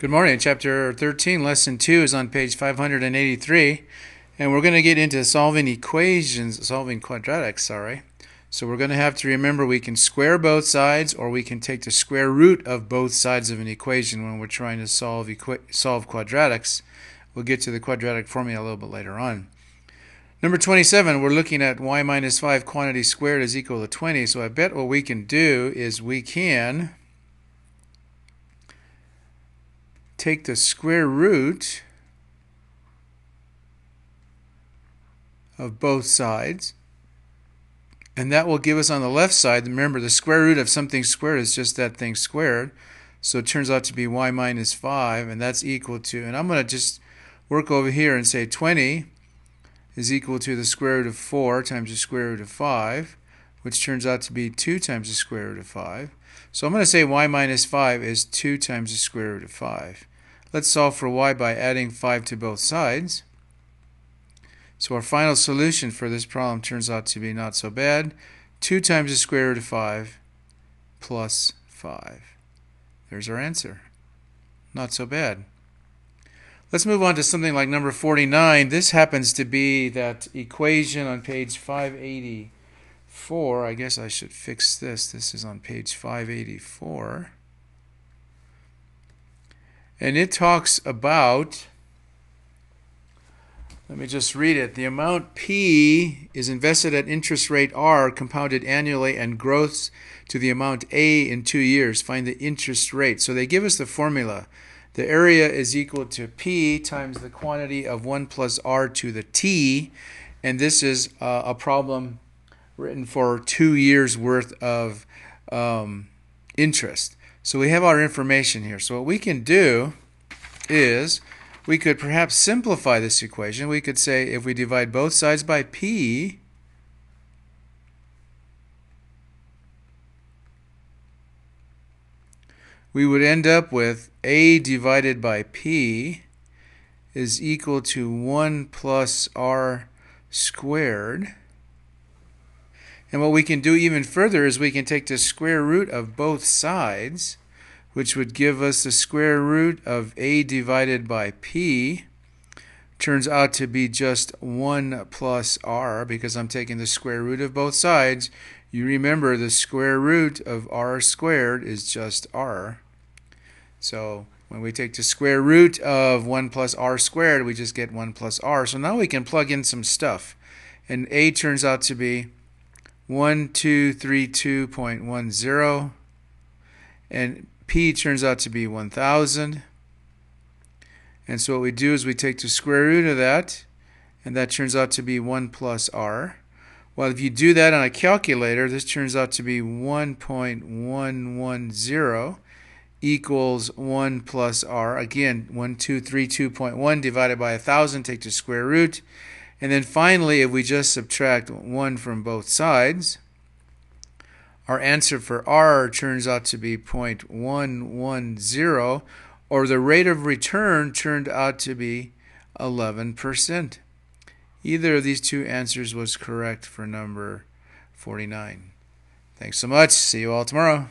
Good morning. Chapter 13, Lesson 2 is on page 583, and we're going to get into solving quadratics, So we're going to have to remember we can square both sides, or we can take the square root of both sides of an equation when we're trying to solve quadratics. We'll get to the quadratic formula a little bit later on. Number 27, we're looking at y minus 5 quantity squared is equal to 20, so I bet what we can do is we can take the square root of both sides, and that will give us on the left side, remember the square root of something squared is just that thing squared, so it turns out to be y minus 5, and that's equal to, and I'm going to just work over here and say 20 is equal to the square root of 4 times the square root of 5, which turns out to be 2 times the square root of 5. So I'm going to say y minus 5 is 2 times the square root of 5. Let's solve for y by adding 5 to both sides. So our final solution for this problem turns out to be not so bad. 2 times the square root of 5 plus 5. There's our answer. Not so bad. Let's move on to something like number 49. This happens to be that equation on page 584. I guess I should fix this. This is on page 584. And it talks about, let me just read it. The amount P is invested at interest rate R compounded annually and grows to the amount A in 2 years. Find the interest rate. So they give us the formula. The area is equal to P times the quantity of 1 plus R to the T. And this is a problem written for 2 years worth of interest. So we have our information here. So what we can do is we could perhaps simplify this equation. We could say if we divide both sides by P, we would end up with A divided by P is equal to 1 plus R squared. And what we can do even further is we can take the square root of both sides, which would give us the square root of A divided by P. Turns out to be just 1 plus R, because I'm taking the square root of both sides. You remember the square root of R squared is just R. So when we take the square root of 1 plus R squared, we just get 1 plus R. So now we can plug in some stuff. And A turns out to be 1232.10, and P turns out to be 1000. And so what we do is we take the square root of that, and that turns out to be 1 plus R. Well, if you do that on a calculator, this turns out to be 1.110 equals 1 plus R. Again, 1232.1 divided by 1000, take the square root. And then finally, if we just subtract 1 from both sides, our answer for R turns out to be 0.110, or the rate of return turned out to be 11%. Either of these two answers was correct for number 49. Thanks so much. See you all tomorrow.